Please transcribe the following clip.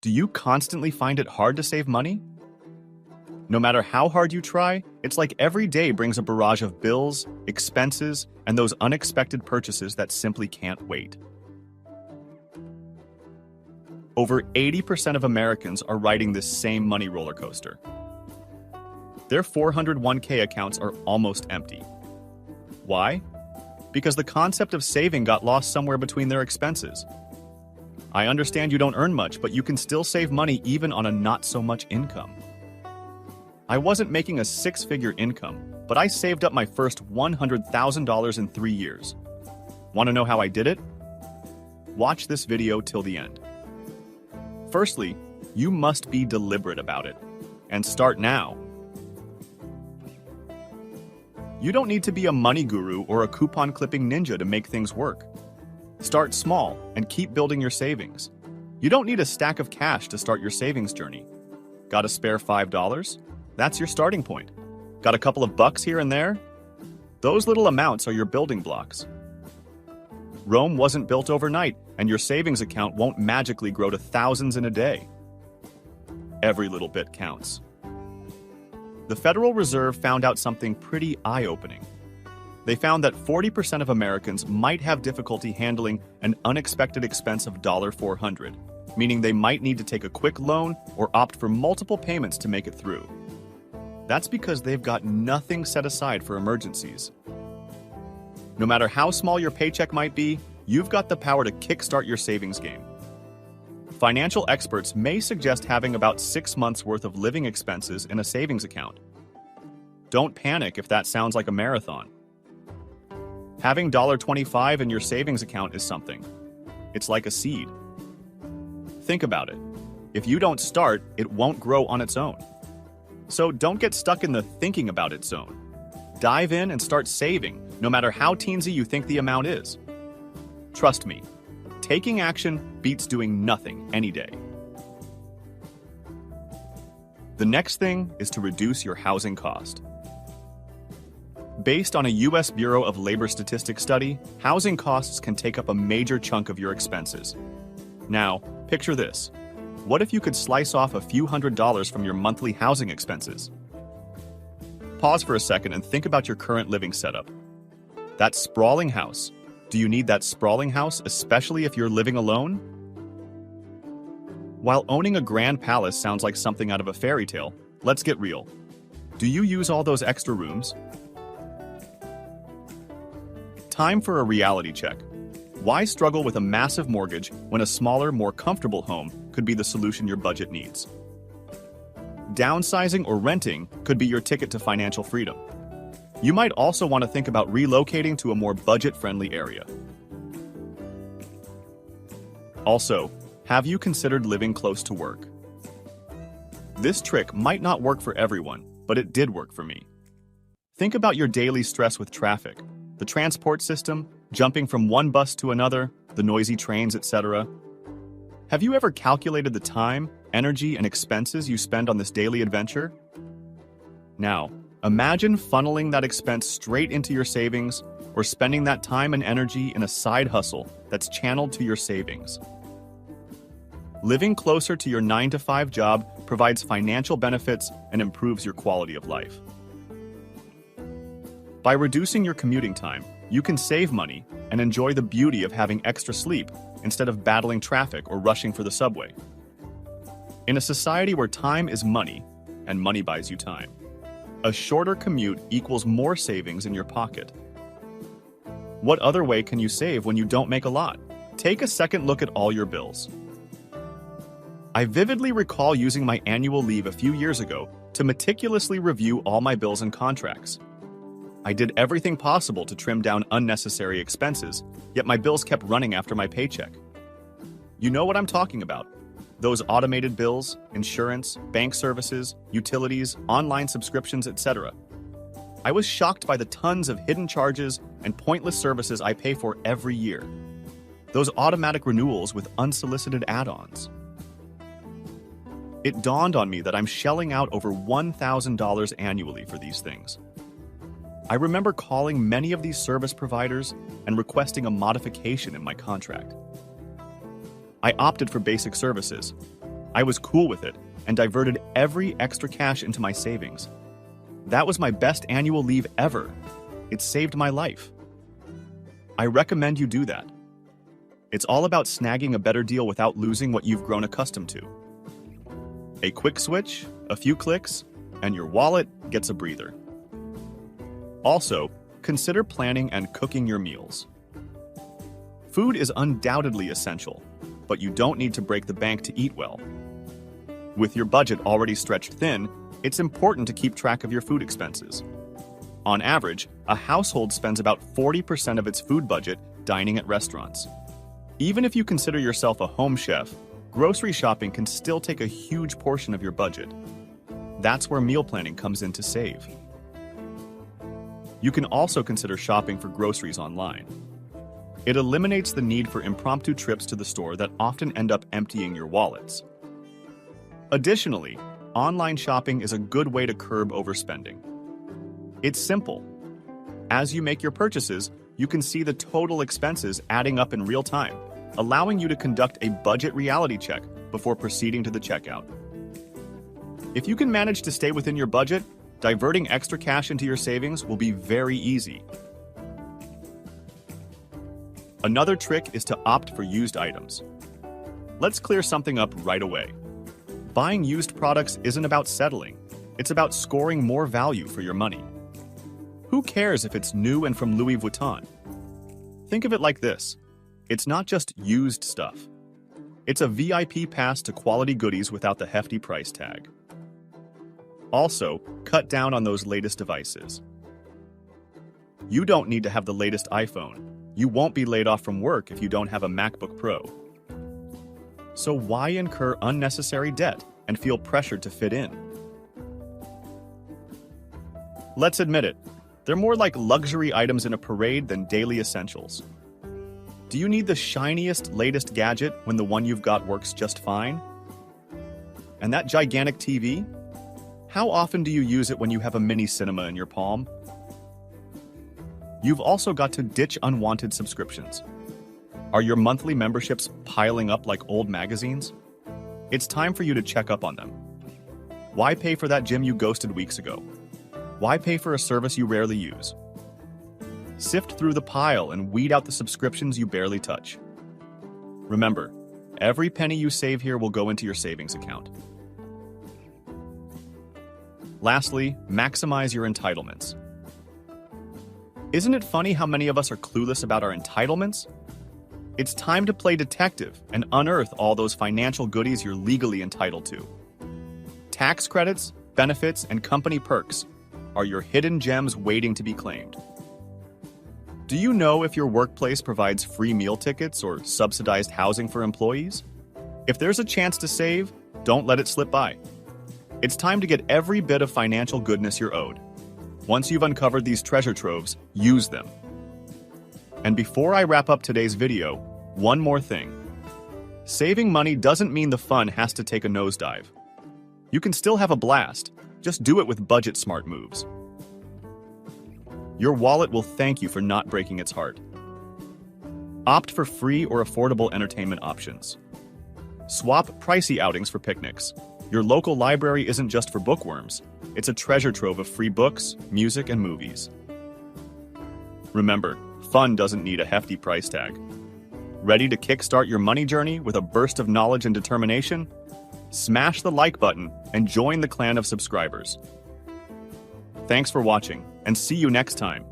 Do you constantly find it hard to save money? No matter how hard you try, it's like every day brings a barrage of bills, expenses, and those unexpected purchases that simply can't wait. Over 80% of Americans are riding this same money roller coaster. Their 401k accounts are almost empty. Why? Because the concept of saving got lost somewhere between their expenses. I understand you don't earn much, but you can still save money even on a not-so-much income. I wasn't making a six-figure income, but I saved up my first $100,000 in 3 years. Want to know how I did it? Watch this video till the end. Firstly, you must be deliberate about it, and start now. You don't need to be a money guru or a coupon-clipping ninja to make things work. Start small and keep building your savings. You don't need a stack of cash to start your savings journey. Got a spare $5? That's your starting point. Got a couple of bucks here and there? Those little amounts are your building blocks. Rome wasn't built overnight, and your savings account won't magically grow to thousands in a day. Every little bit counts. The Federal Reserve found out something pretty eye-opening. They found that 40% of Americans might have difficulty handling an unexpected expense of $400, meaning they might need to take a quick loan or opt for multiple payments to make it through. That's because they've got nothing set aside for emergencies. No matter how small your paycheck might be, you've got the power to kickstart your savings game. Financial experts may suggest having about 6 months' worth of living expenses in a savings account. Don't panic if that sounds like a marathon. Having $25 in your savings account is something. It's like a seed. Think about it. If you don't start, it won't grow on its own. So don't get stuck in the thinking about it zone. Dive in and start saving, no matter how teensy you think the amount is. Trust me, taking action beats doing nothing any day. The next thing is to reduce your housing cost. Based on a U.S. Bureau of Labor Statistics study, housing costs can take up a major chunk of your expenses. Now, picture this. What if you could slice off a few $100s from your monthly housing expenses? Pause for a second and think about your current living setup. That sprawling house. Do you need that sprawling house, especially if you're living alone? While owning a grand palace sounds like something out of a fairy tale, let's get real. Do you use all those extra rooms? Time for a reality check. Why struggle with a massive mortgage when a smaller, more comfortable home could be the solution your budget needs? Downsizing or renting could be your ticket to financial freedom. You might also want to think about relocating to a more budget-friendly area. Also, have you considered living close to work? This trick might not work for everyone, but it did work for me. Think about your daily stress with traffic, the transport system, jumping from one bus to another, the noisy trains, etc. Have you ever calculated the time, energy, and expenses you spend on this daily adventure? Now, imagine funneling that expense straight into your savings or spending that time and energy in a side hustle that's channeled to your savings. Living closer to your 9-to-5 job provides financial benefits and improves your quality of life. By reducing your commuting time, you can save money and enjoy the beauty of having extra sleep instead of battling traffic or rushing for the subway. In a society where time is money, and money buys you time, a shorter commute equals more savings in your pocket. What other way can you save when you don't make a lot? Take a second look at all your bills. I vividly recall using my annual leave a few years ago to meticulously review all my bills and contracts. I did everything possible to trim down unnecessary expenses, yet my bills kept running after my paycheck. You know what I'm talking about. Those automated bills, insurance, bank services, utilities, online subscriptions, etc. I was shocked by the tons of hidden charges and pointless services I pay for every year. Those automatic renewals with unsolicited add-ons. It dawned on me that I'm shelling out over $1,000 annually for these things. I remember calling many of these service providers and requesting a modification in my contract. I opted for basic services. I was cool with it and diverted every extra cash into my savings. That was my best annual leave ever. It saved my life. I recommend you do that. It's all about snagging a better deal without losing what you've grown accustomed to. A quick switch, a few clicks, and your wallet gets a breather. Also, consider planning and cooking your meals. Food is undoubtedly essential, but you don't need to break the bank to eat well. With your budget already stretched thin, it's important to keep track of your food expenses. On average, a household spends about 40% of its food budget dining at restaurants. Even if you consider yourself a home chef, grocery shopping can still take a huge portion of your budget. That's where meal planning comes in to save. You can also consider shopping for groceries online. It eliminates the need for impromptu trips to the store that often end up emptying your wallets. Additionally, online shopping is a good way to curb overspending. It's simple. As you make your purchases, you can see the total expenses adding up in real time, allowing you to conduct a budget reality check before proceeding to the checkout. If you can manage to stay within your budget, diverting extra cash into your savings will be very easy. Another trick is to opt for used items. Let's clear something up right away. Buying used products isn't about settling. It's about scoring more value for your money. Who cares if it's new and from Louis Vuitton? Think of it like this. It's not just used stuff. It's a VIP pass to quality goodies without the hefty price tag. Also, cut down on those latest devices. You don't need to have the latest iPhone. You won't be laid off from work if you don't have a MacBook Pro. So why incur unnecessary debt and feel pressured to fit in? Let's admit it, they're more like luxury items in a parade than daily essentials. Do you need the shiniest, latest gadget when the one you've got works just fine? And that gigantic TV? How often do you use it when you have a mini cinema in your palm? You've also got to ditch unwanted subscriptions. Are your monthly memberships piling up like old magazines? It's time for you to check up on them. Why pay for that gym you ghosted weeks ago? Why pay for a service you rarely use? Sift through the pile and weed out the subscriptions you barely touch. Remember, every penny you save here will go into your savings account. Lastly, maximize your entitlements. Isn't it funny how many of us are clueless about our entitlements? It's time to play detective and unearth all those financial goodies you're legally entitled to. Tax credits, benefits, and company perks are your hidden gems waiting to be claimed. Do you know if your workplace provides free meal tickets or subsidized housing for employees? If there's a chance to save, don't let it slip by. It's time to get every bit of financial goodness you're owed. Once you've uncovered these treasure troves, use them. And before I wrap up today's video, one more thing. Saving money doesn't mean the fun has to take a nosedive. You can still have a blast, just do it with budget-smart moves. Your wallet will thank you for not breaking its heart. Opt for free or affordable entertainment options. Swap pricey outings for picnics. Your local library isn't just for bookworms. It's a treasure trove of free books, music, and movies. Remember, fun doesn't need a hefty price tag. Ready to kickstart your money journey with a burst of knowledge and determination? Smash the like button and join the clan of subscribers. Thanks for watching, and see you next time.